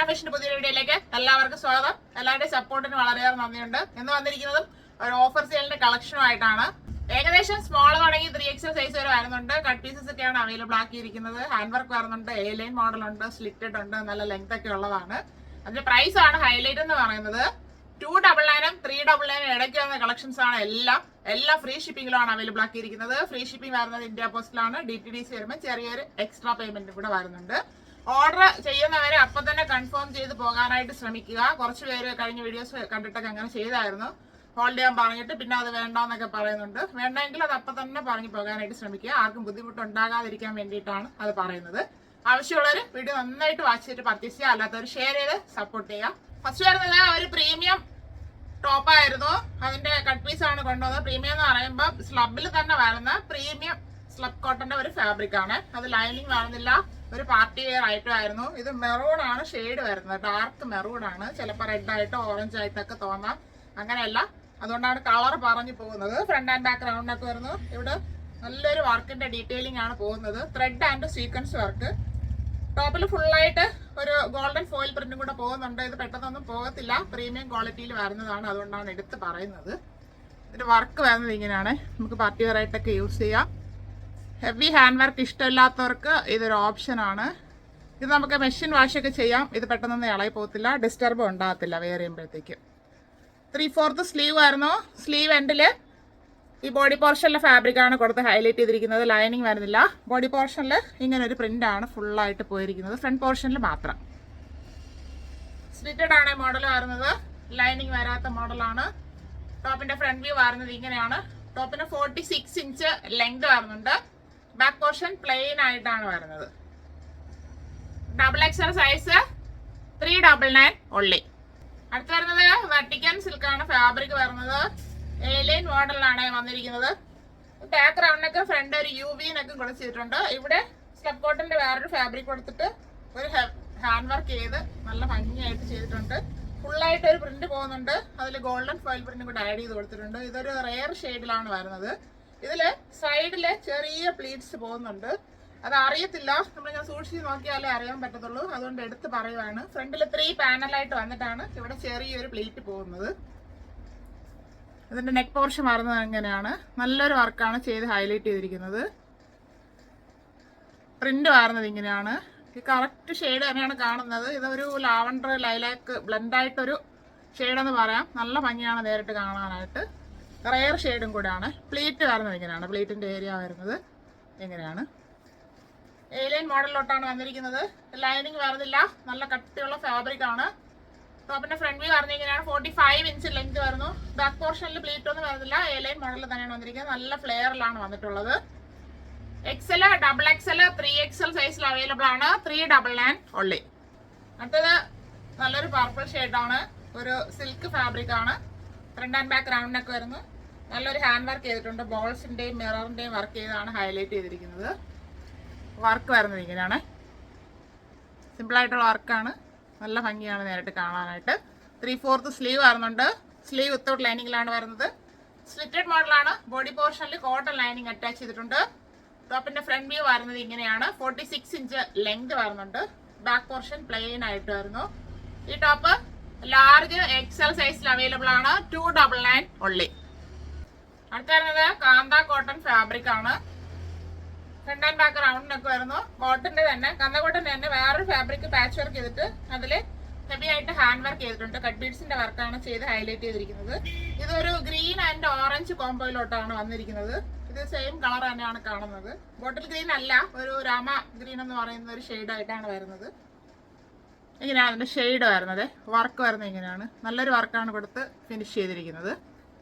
ഫാഷന്റെ പുതിയ വീഡിയോയിലേക്ക് എല്ലാവർക്കും സ്വാഗതം. എല്ലാവരുടെയും സപ്പോർട്ടിന് വളരെയേറെ നന്ദിയുണ്ട്. ഇന്ന് വന്നിരിക്കുന്നതും ഒരു ഓഫർ സെയിലിന്റെ കളക്ഷനുമായിട്ടാണ്. ഏകദേശം സ്മോൾ തുടങ്ങി 3XL സൈസ് വരെ വരുന്നുണ്ട്. കട്ട് പീസസ് ഒക്കെയാണ് അവൈലബിൾ ആക്കിയിരിക്കുന്നത്. ഹാൻഡ് വർക്ക് വരുന്നുണ്ട്, എ ലൈൻ മോഡൽ ഉണ്ട്, സ്ലിറ്റഡ് ഉണ്ട്, നല്ല ലെങ്ത് ഒക്കെ ഉള്ളതാണ്. അതിന്റെ പ്രൈസ് ആണ് ഹൈലൈറ്റ് എന്ന് പറയുന്നത്. 299 399 ഇടയ്ക്ക് വന്ന കളക്ഷൻസ് ആണ്. എല്ലാം ഫ്രീ ഷിപ്പിംഗിലാണ് അവൈലബിൾ ആക്കിയിരിക്കുന്നത്. ഫ്രീ ഷിപ്പിംഗ് വരുന്നത് ഇന്ത്യ പോസ്റ്റിലാണ്. DTDC വരുമ്പോൾ ചെറിയൊരു എക്സ്ട്രാ പേയ്മെന്റ് കൂടെ വരുന്നുണ്ട്. ഓർഡർ ചെയ്യുന്നവരെ അപ്പൊ തന്നെ കൺഫേം ചെയ്ത് പോകാനായിട്ട് ശ്രമിക്കുക. കുറച്ച് പേര് കഴിഞ്ഞ വീഡിയോസ് കണ്ടിട്ടൊക്കെ അങ്ങനെ ചെയ്തായിരുന്നു. ഹോൾഡ് ചെയ്യാൻ പറഞ്ഞിട്ട് പിന്നെ അത് വേണ്ടെന്നൊക്കെ പറയുന്നുണ്ട്. വേണ്ടെങ്കിൽ അത് അപ്പൊ തന്നെ പറഞ്ഞു പോകാനായിട്ട് ശ്രമിക്കുക. ആർക്കും ബുദ്ധിമുട്ടുണ്ടാകാതിരിക്കാൻ വേണ്ടിയിട്ടാണ് അത് പറയുന്നത്. ആവശ്യമുള്ളവർ വീഡിയോ നന്നായിട്ട് വാച്ച് ചെയ്തിട്ട് പർച്ചേസ് ചെയ്യുക, അല്ലാത്തവർ ഷെയർ ചെയ്ത് സപ്പോർട്ട് ചെയ്യുക. ഫസ്റ്റ് വരുന്നത് ഒരു പ്രീമിയം ടോപ്പായിരുന്നു. അതിന്റെ കട്ട് പീസ് ആണ് കൊണ്ടുവന്നത്. പ്രീമിയം എന്ന് പറയുമ്പോൾ സ്ലബിൽ തന്നെ വരുന്ന പ്രീമിയം സ്ലബ് കോട്ടന്റെ ഒരു ഫാബ്രിക് ആണ്. അത് ലൈനിങ് വരുന്നില്ല, ഒരു പാർട്ടി വെയർ ആയിട്ടുമായിരുന്നു. ഇത് മെറൂൺ ആണ് ഷെയ്ഡ് വരുന്നത്, ഡാർക്ക് മെറൂൺ ആണ്. ചിലപ്പോൾ റെഡ് ആയിട്ടോ ഓറഞ്ച് ആയിട്ടൊക്കെ തോന്നാം, അങ്ങനെയല്ല. അതുകൊണ്ടാണ് കളർ പറഞ്ഞു പോകുന്നത്. ഫ്രണ്ട് ആൻഡ് ബാക്ക് റൗണ്ടൊക്കെ വരുന്നു. ഇവിടെ നല്ലൊരു വർക്കിന്റെ ഡീറ്റെയിലിംഗ് ആണ് പോകുന്നത്. Thread and sequence work. ടോപ്പിൽ ഫുള്ളായിട്ട് ഒരു ഗോൾഡൻ ഫോയിൽ പ്രിന്റും കൂടെ പോകുന്നുണ്ട്. ഇത് പെട്ടെന്നൊന്നും പോകത്തില്ല, പ്രീമിയം ക്വാളിറ്റിയിൽ വരുന്നതാണ്. അതുകൊണ്ടാണ് എടുത്ത് പറയുന്നത്. ഇതിന്റെ വർക്ക് വരുന്നത് ഇങ്ങനെയാണ്. നമുക്ക് പാർട്ടി വെയർ ആയിട്ടൊക്കെ യൂസ് ചെയ്യാം. ഹെവി ഹാൻഡ് വർക്ക് ഇഷ്ടമില്ലാത്തവർക്ക് ഇതൊരു ഓപ്ഷനാണ്. ഇത് നമുക്ക് മെഷീൻ വാഷൊക്കെ ചെയ്യാം. ഇത് പെട്ടെന്നൊന്നും ഇളകി പോകത്തില്ല, ഡിസ്റ്റർബ് ഉണ്ടാകത്തില്ല വെയർ ചെയ്യുമ്പോഴത്തേക്ക്. 3/4 സ്ലീവ് ആയിരുന്നു. സ്ലീവ് എൻഡിൽ ഈ ബോഡി പോർഷനിലെ ഫാബ്രിക് ആണ് കൊടുത്ത് ഹൈലൈറ്റ് ചെയ്തിരിക്കുന്നത്. ലൈനിങ് വരുന്നില്ല. ബോഡി പോർഷനിൽ ഇങ്ങനെ ഒരു പ്രിന്റ് ആണ് ഫുള്ളായിട്ട് പോയിരിക്കുന്നത്. ഫ്രണ്ട് പോർഷനിൽ മാത്രം സ്ലിറ്റഡ് ആണ് മോഡൽ വരുന്നത്. ലൈനിങ് വരാത്ത മോഡലാണ്. ടോപ്പിന്റെ ഫ്രണ്ട് വ്യൂ വരുന്നത് ഇങ്ങനെയാണ്. ടോപ്പിന് 46 ഇഞ്ച് ലെങ്ത് വരുന്നുണ്ട്. ബാക്ക് പോർഷൻ പ്ലെയിൻ ആയിട്ടാണ് വരുന്നത്. XXL size 399 only. അടുത്ത് വരുന്നത് വെർട്ടിക്കൻ സിൽക്ക് ആണ് ഫാബ്രിക് വരുന്നത്. എലൈൻ മോഡലിലാണ് വന്നിരിക്കുന്നത്. ബാക്ക് റൗണ്ടിനൊക്കെ ഫ്രണ്ട് ഒരു UV-നൊക്കെ കൊടുത്തിട്ടുണ്ട്. ഇവിടെ സ്ലബ് കോട്ടന്റെ വേറൊരു ഫാബ്രിക് കൊടുത്തിട്ട് ഒരു ഹാൻഡ് വർക്ക് ചെയ്ത് നല്ല ഭംഗിയായിട്ട് ചെയ്തിട്ടുണ്ട്. ഫുള്ളായിട്ട് ഒരു പ്രിന്റ് പോകുന്നുണ്ട്. അതിൽ ഗോൾഡൻ ഫോയിൽ പ്രിന്റ് കൂടെ ആഡ് ചെയ്ത് കൊടുത്തിട്ടുണ്ട്. ഇതൊരു റെയർ ഷെയ്ഡിലാണ് വരുന്നത്. ഇതില് സൈഡില് ചെറിയ പ്ലീറ്റ്സ് പോകുന്നുണ്ട്. അത് അറിയത്തില്ല, നമ്മളിങ്ങനെ സൂക്ഷിച്ച് നോക്കിയാലേ അറിയാൻ പറ്റത്തുള്ളൂ. അതുകൊണ്ട് എടുത്ത് പറയുവാണ്. ഫ്രണ്ടിൽ 3 പാനലായിട്ട് വന്നിട്ടാണ് ഇവിടെ ചെറിയൊരു പ്ലീറ്റ് പോകുന്നത്. ഇതിന്റെ നെക്ക് പോർഷൻ വരുന്നത് അങ്ങനെയാണ്. നല്ലൊരു വർക്കാണ് ചെയ്ത് ഹൈലൈറ്റ് ചെയ്തിരിക്കുന്നത്. പ്രിന്റ് വരുന്നത് ഇങ്ങനെയാണ്. ഈ കറക്റ്റ് ഷെയ്ഡ് തന്നെയാണ് കാണുന്നത്. ഇതൊരു ലാവണ്ടർ ലൈലാക്ക് ബ്ലെൻഡായിട്ടൊരു ഷെയ്ഡെന്ന് പറയാം. നല്ല ഭംഗിയാണ് നേരിട്ട് കാണാനായിട്ട്. റെയർ ഷെയ്ഡും കൂടെയാണ്. പ്ലീറ്റ് വരുന്നത് ഇങ്ങനെയാണ്. പ്ലീറ്റിന്റെ ഏരിയ വരുന്നത് ഇങ്ങനെയാണ്. എലൈൻ മോഡലിലോട്ടാണ് വന്നിരിക്കുന്നത്. ലൈനിങ് വരുന്നില്ല, നല്ല കട്ടിയുള്ള ഫാബ്രിക് ആണ്. ടോപ്പിന്റെ ഫ്രണ്ട് വ്യൂ വരുന്നത് ഇങ്ങനെയാണ്. 45 ഇഞ്ച് ലെങ്ത് വരുന്നു. ബാക്ക് പോർഷനിൽ പ്ലീറ്റ് ഒന്നും വരുന്നില്ല. എലൈൻ മോഡലിൽ തന്നെയാണ് വന്നിരിക്കുന്നത്. നല്ല ഫ്ലെയറിലാണ് വന്നിട്ടുള്ളത്. XL, XXL, 3XL സൈസിൽ അവൈലബിൾ ആണ്. 399 ഓൺലി. അടുത്തത് നല്ലൊരു പർപ്പിൾ ഷെയ്ഡാണ്. ഒരു സിൽക്ക് ഫാബ്രിക് ആണ്. ഫ്രണ്ട് ആൻഡ് ബാക്ക് റൗണ്ടിനൊക്കെ വരുന്നു. നല്ലൊരു ഹാൻഡ് വർക്ക് ചെയ്തിട്ടുണ്ട്. ബോൾസിന്റെയും മിററിന്റെയും വർക്ക് ചെയ്താണ് ഹൈലൈറ്റ് ചെയ്തിരിക്കുന്നത്. വർക്ക് വരുന്നത് ഇങ്ങനെയാണ്. സിമ്പിൾ ആയിട്ടുള്ള വർക്കാണ്. നല്ല ഭംഗിയാണ് നേരിട്ട് കാണാനായിട്ട്. 3/4 സ്ലീവ് വരുന്നുണ്ട്. സ്ലീവ് വിത്തൗട്ട് ലൈനിങ്ങിലാണ് വരുന്നത്. സ്ലിറ്റഡ് മോഡലാണ്. ബോഡി പോർഷനിൽ കോട്ടൺ ലൈനിങ് അറ്റാച്ച് ചെയ്തിട്ടുണ്ട്. ടോപ്പിന്റെ ഫ്രണ്ട് വ്യൂ വരുന്നത് ഇങ്ങനെയാണ്. 46 ഇഞ്ച് ലെങ്ത് വരുന്നുണ്ട്. ബാക്ക് പോർഷൻ പ്ലെയിൻ ആയിട്ട് വരുന്നു. ഈ ടോപ്പ് ലാർജ് XL സൈസിൽ അവൈലബിൾ ആണ്. 299 ഓൺലി. അടുത്ത വരുന്നത് കാന്ത കോട്ടൺ ഫാബ്രിക് ആണ്. ഫ്രണ്ട് ആൻഡ് ബാക്ക് റൗണ്ടിനൊക്കെ വരുന്നു. കോട്ടന്റെ തന്നെ, കാന്ത കോട്ടന്റെ തന്നെ വേറൊരു ഫാബ്രിക് പാച്ച് വർക്ക് ചെയ്തിട്ട് അതിൽ ഹെവി ആയിട്ട് ഹാൻഡ് വർക്ക് ചെയ്തിട്ടുണ്ട്. കട്ട് ബീഡ്സിന്റെ വർക്കാണ് ചെയ്ത് ഹൈലൈറ്റ് ചെയ്തിരിക്കുന്നത്. ഇതൊരു ഗ്രീൻ ആൻഡ് ഓറഞ്ച് കോംബോയിലോട്ടാണ് വന്നിരിക്കുന്നത്. ഇത് സെയിം കളർ തന്നെയാണ് കാണുന്നത്. ബോട്ടിൽ ഗ്രീൻ അല്ല, ഒരു രാമ ഗ്രീൻ എന്ന് പറയുന്ന ഒരു ഷെയ്ഡായിട്ടാണ് വരുന്നത്. ഇങ്ങനെയാണ് അതിന്റെ ഷെയ്ഡ് വരുന്നത്. വർക്ക് വരുന്നത് ഇങ്ങനെയാണ്. നല്ലൊരു വർക്കാണ് കൊടുത്ത് ഫിനിഷ് ചെയ്തിരിക്കുന്നത്.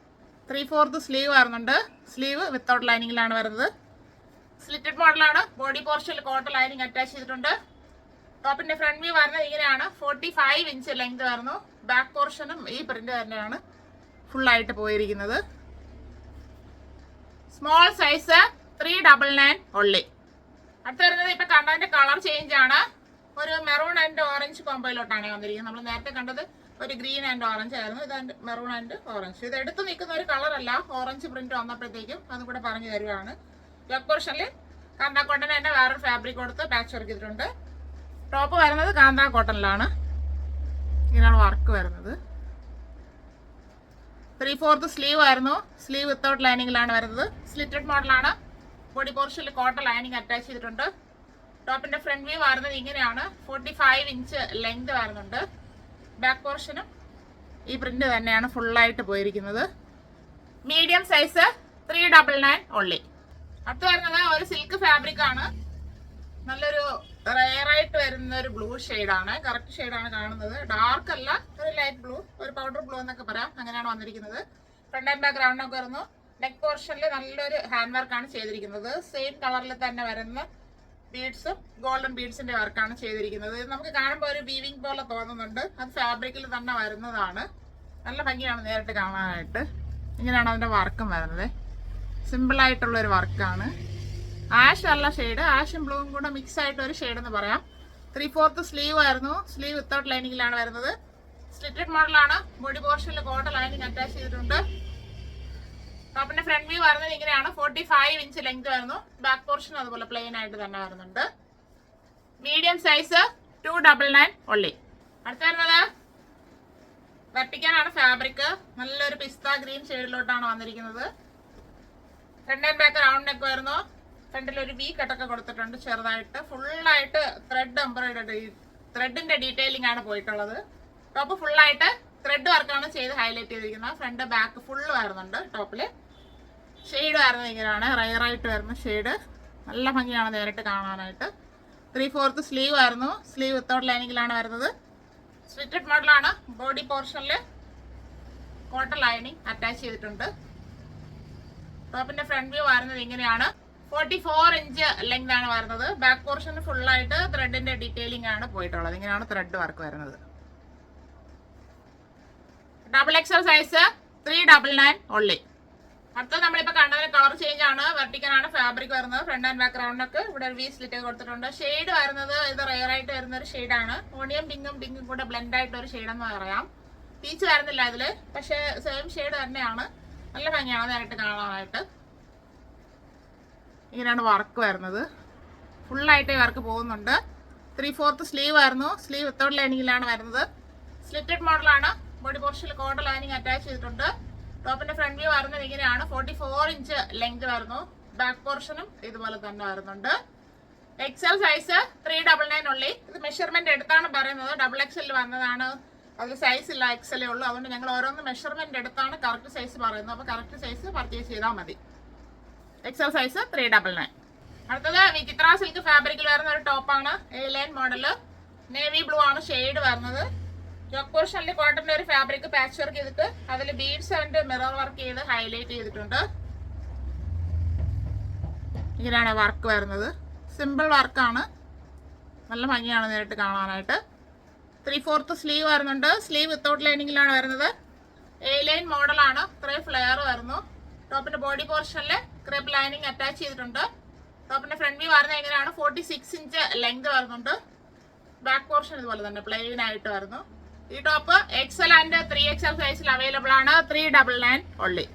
3/4 സ്ലീവ് വരുന്നുണ്ട്. സ്ലീവ് വിത്തൗട്ട് ലൈനിങ്ങിലാണ് വരുന്നത്. സ്ലിറ്റഡ് മോഡലാണ്. ബോഡി പോർഷനിൽ കോട്ടൺ ലൈനിങ് അറ്റാച്ച് ചെയ്തിട്ടുണ്ട്. ടോപ്പിന്റെ ഫ്രണ്ട് വ്യൂ വരുന്നത് ഇങ്ങനെയാണ്. 45 ഇഞ്ച് ലെങ്ത് വരുന്നു. ബാക്ക് പോർഷനും ഈ പ്രിന്റ് തന്നെയാണ് ഫുള്ളായിട്ട് പോയിരിക്കുന്നത്. Small size 399 only. അടുത്ത് വരുന്നത് ഇപ്പൊ കണ്ടതിന്റെ കളർ ചേഞ്ച് ആണ്. ഒരു മെറൂൺ ആൻഡ് ഓറഞ്ച് കോംബോയിലോട്ടാണ് വന്നിരിക്കുന്നത്. നമ്മൾ നേരത്തെ കണ്ടത് ഒരു ഗ്രീൻ ആൻഡ് ഓറഞ്ച് ആയിരുന്നു. ഇത് മെറൂൺ ആൻഡ് ഓറഞ്ച്. ഇത് എടുത്ത് നിൽക്കുന്ന ഒരു കളർ അല്ല. ഓറഞ്ച് പ്രിന്റ് വന്നപ്പോഴത്തേക്കും അതും കൂടെ പറഞ്ഞു തരുവാണ്. ബാക്ക് പോർഷനിൽ കാന്ത കോട്ടൺ തന്നെ വേറൊരു ഫാബ്രിക് കൊടുത്ത് പാച്ച് വർക്ക് ചെയ്തിട്ടുണ്ട്. ടോപ്പ് വരുന്നത് കാന്ത കോട്ടണിലാണ്. ഇങ്ങനെയാണ് വർക്ക് വരുന്നത്. 3/4 സ്ലീവ് ആയിരുന്നു. സ്ലീവ് വിത്തൗട്ട് ലൈനിങ്ങിലാണ് വരുന്നത്. സ്ലിറ്റഡ് മോഡലാണ്. ബോഡി പോർഷനിൽ കോട്ടൺ ലൈനിങ് അറ്റാച്ച് ചെയ്തിട്ടുണ്ട്. ടോപ്പിന്റെ ഫ്രണ്ട് വ്യൂ വരുന്നത് ഇങ്ങനെയാണ്. 45 ഇഞ്ച് ലെങ്ത് വരുന്നുണ്ട്. ബാക്ക് പോർഷനും ഈ പ്രിന്റ് തന്നെയാണ് ഫുള്ളായിട്ട് പോയിരിക്കുന്നത്. Medium size 399 only. അടുത്ത് വരുന്നത് ഒരു സിൽക്ക് ഫാബ്രിക് ആണ്. നല്ലൊരു റെയർ ആയിട്ട് വരുന്ന ഒരു ബ്ലൂ ഷെയ്ഡാണ്. കറക്റ്റ് ഷെയ്ഡാണ് കാണുന്നത്. ഡാർക്ക് അല്ല, ഒരു ലൈറ്റ് ബ്ലൂ, ഒരു പൗഡർ ബ്ലൂ എന്നൊക്കെ പറയാം. അങ്ങനെയാണ് വന്നിരിക്കുന്നത്. ഫ്രണ്ട് ആൻഡ് ബാക്ക് റൗണ്ട് ഒക്കെ വരുന്നു. നെക്ക് പോർഷനിൽ നല്ലൊരു ഹാൻഡ് വർക്കാണ് ചെയ്തിരിക്കുന്നത്. സെയിം കളറിൽ തന്നെ വരുന്ന ബീഡ്സും ഗോൾഡൻ ബീഡ്സിന്റെ വർക്കാണ് ചെയ്തിരിക്കുന്നത്. ഇത് നമുക്ക് കാണുമ്പോൾ ഒരു വീവിംഗ് പോലെ തോന്നുന്നുണ്ട്. അത് ഫാബ്രിക്കിൽ തന്നെ വരുന്നതാണ്. നല്ല ഭംഗിയാണ് നേരിട്ട് കാണാനായിട്ട്. ഇങ്ങനെയാണ് അതിന്റെ വർക്കും വരുന്നത്. സിമ്പിൾ ആയിട്ടുള്ള ഒരു വർക്കാണ്. ആഷ് അല്ല ഷെയ്ഡ്, ആഷും ബ്ലൂവും കൂടെ മിക്സ് ആയിട്ട് ഒരു ഷെയ്ഡ് എന്ന് പറയാം. 3/4 സ്ലീവ് ആയിരുന്നു. സ്ലീവ് വിത്തൗട്ട് ലൈനിങ്ങിലാണ് വരുന്നത്. സ്ലിറ്റഡ് മോഡലാണ്. ബോഡി പോർഷനിൽ കോട്ടൺ ലൈനിങ് അറ്റാച്ച് ചെയ്തിട്ടുണ്ട്. ടോപ്പിന്റെ ഫ്രണ്ട് വ്യൂ വരുന്നത് ഇങ്ങനെയാണ്. 45 ഇഞ്ച് ലെങ്ത് വരുന്നു. ബാക്ക് പോർഷൻ അതുപോലെ പ്ലെയിൻ ആയിട്ട് തന്നെ വരുന്നുണ്ട്. Medium size 299 only. അടുത്ത വരുന്നത് വെർട്ടിക്കാനാണ് ഫാബ്രിക്. നല്ലൊരു പിസ്ത ഗ്രീൻ ഷെയ്ഡിലോട്ടാണ് വന്നിരിക്കുന്നത്. Front and back round neck വരുന്നു. ഫ്രണ്ടിൽ ഒരു വി കട്ടൊക്കെ കൊടുത്തിട്ടുണ്ട് ചെറുതായിട്ട്. ഫുള്ളായിട്ട് ത്രെഡ് എംബ്രോയിഡറി, ത്രെഡിന്റെ ഡീറ്റെയിലിംഗ് ആണ് പോയിട്ടുള്ളത്. ടോപ്പ് ഫുള്ളായിട്ട് ത്രെഡ് വർക്കാണ് ചെയ്ത് ഹൈലൈറ്റ് ചെയ്തിരിക്കുന്നത്. ഫ്രണ്ട് ബാക്ക് ഫുള്ള് വരുന്നുണ്ട്. ടോപ്പില് ഷെയ്ഡ് വരുന്നത് ഇങ്ങനെയാണ്. റയർ ആയിട്ട് വരുന്ന ഷെയ്ഡ്. നല്ല ഭംഗിയാണ് നേരിട്ട് കാണാനായിട്ട്. 3/4 സ്ലീവ് ആയിരുന്നു. സ്ലീവ് വിത്തൗട്ട് ലൈനിങ്ങിലാണ് വരുന്നത്. സ്ലിറ്റഡ് മോഡലാണ്. ബോഡി പോർഷനിൽ കോട്ടൺ ലൈനിങ് അറ്റാച്ച് ചെയ്തിട്ടുണ്ട്. ടോപ്പിന്റെ ഫ്രണ്ട് വ്യൂ വരുന്നത് ഇങ്ങനെയാണ്. 44 ഇഞ്ച് ലെങ്ത് ആണ് വരുന്നത്. ബാക്ക് പോർഷന് ഫുള്ളായിട്ട് ത്രെഡിന്റെ ഡീറ്റെയിലിംഗ് ആണ് പോയിട്ടുള്ളത്. ഇങ്ങനെയാണ് ത്രെഡ് വർക്ക് വരുന്നത്. XXL size 399 only. അടുത്തത് നമ്മളിപ്പോ കണ്ടതിന് കളർ ചേഞ്ച് ആണ്. വെർട്ടിക്കലാണ് ഫാബ്രിക് വരുന്നത്. ഫ്രണ്ട് ആൻഡ് ബാക്ക് റൗണ്ടൊക്കെ ഇവിടെ ഒരു വി സ്ലിറ്റ് കൊടുത്തിട്ടുണ്ട്. ഷെയ്ഡ് വരുന്നത് ഇത് റെയർ ആയിട്ട് വരുന്ന ഒരു ഷെയ്ഡാണ്. ഓണിയം പിങ്കും കൂടെ ബ്ലെൻഡ് ആയിട്ട് ഒരു ഷെയ്ഡ് എന്ന് പറയാം. പീച്ച് വരുന്നില്ല ഇതില്, പക്ഷെ സെയിം ഷെയ്ഡ് തന്നെയാണ്. നല്ല ഭംഗിയാണ് നേരിട്ട് കാണാനായിട്ട്. ഇങ്ങനെയാണ് വർക്ക് വരുന്നത്. ഫുള്ളായിട്ട് വർക്ക് പോകുന്നുണ്ട്. 3/4 സ്ലീവ് ആയിരുന്നു. സ്ലീവ് വിത്തൗട്ട് ലൈനിങ്ങിലാണ് വരുന്നത്. സ്ലിറ്റഡ് മോഡലാണ്. ബോഡി പോർഷനിൽ കോട്ടൺ ലൈനിങ് അറ്റാച്ച് ചെയ്തിട്ടുണ്ട്. ടോപ്പിന്റെ ഫ്രണ്ട് വ്യൂ വരുന്നത് ഇങ്ങനെയാണ്. 44 ഇഞ്ച് ലെങ്ത് വരുന്നു. ബാക്ക് പോർഷനും ഇതുപോലെ തന്നെ വരുന്നുണ്ട്. XL സൈസ് 399 ഉള്ളി. ഇത് മെഷർമെന്റ് എടുത്താണ് പറയുന്നത്. XXL വന്നതാണ്. അതിൽ സൈസ് ഇല്ല, XL ഉള്ളൂ. അതുകൊണ്ട് ഞങ്ങൾ ഓരോന്ന് മെഷർമെന്റ് എടുത്താണ് കറക്റ്റ് സൈസ് പറയുന്നത്. അപ്പോൾ കറക്റ്റ് സൈസ് പർച്ചേസ് ചെയ്താൽ മതി. XL size 399. അടുത്തത് വിചിത്ര സിൽക്ക് ഫാബ്രിക്കിൽ വരുന്ന ഒരു ടോപ്പാണ്. A-ലൈൻ മോഡല്. നേവി ബ്ലൂ ആണ് ഷെയ്ഡ് വരുന്നത്. യോക്ക് പോർഷനിൽ കോട്ടന്റെ ഒരു ഫാബ്രിക് പാച്ച് വർക്ക് ചെയ്തിട്ട് അതിൽ ബീഡ്സ് ആൻഡ് മിറർ വർക്ക് ചെയ്ത് ഹൈലൈറ്റ് ചെയ്തിട്ടുണ്ട്. ഇങ്ങനെയാണ് വർക്ക് വരുന്നത്. സിമ്പിൾ വർക്കാണ്. നല്ല ഭംഗിയാണ് നേരിട്ട് കാണാനായിട്ട്. 3/4 സ്ലീവ് വരുന്നുണ്ട്. സ്ലീവ് വിത്തൗട്ട് ലൈനിങ്ങിലാണ് വരുന്നത്. A-ലൈൻ മോഡലാണ്. ഇത്രയും ഫ്ലെയർ വരുന്നു. ടോപ്പിന്റെ ബോഡി പോർഷനിൽ ക്രേപ്പ് ലൈനിങ് അറ്റാച്ച് ചെയ്തിട്ടുണ്ട്. ടോപ്പിന്റെ ഫ്രണ്ട് വ്യൂ വരുന്നത് എങ്ങനെയാണ്. 46 ഇഞ്ച് ലെങ്ത് വരുന്നുണ്ട്. ബാക്ക് പോർഷൻ ഇതുപോലെ തന്നെ പ്ലെയിൻ ആയിട്ട് വരുന്നു. ഈ ടോപ്പ് XL ആൻഡ് 3XL സൈസിൽ അവൈലബിൾ ആണ്. 399 ഓൺലി.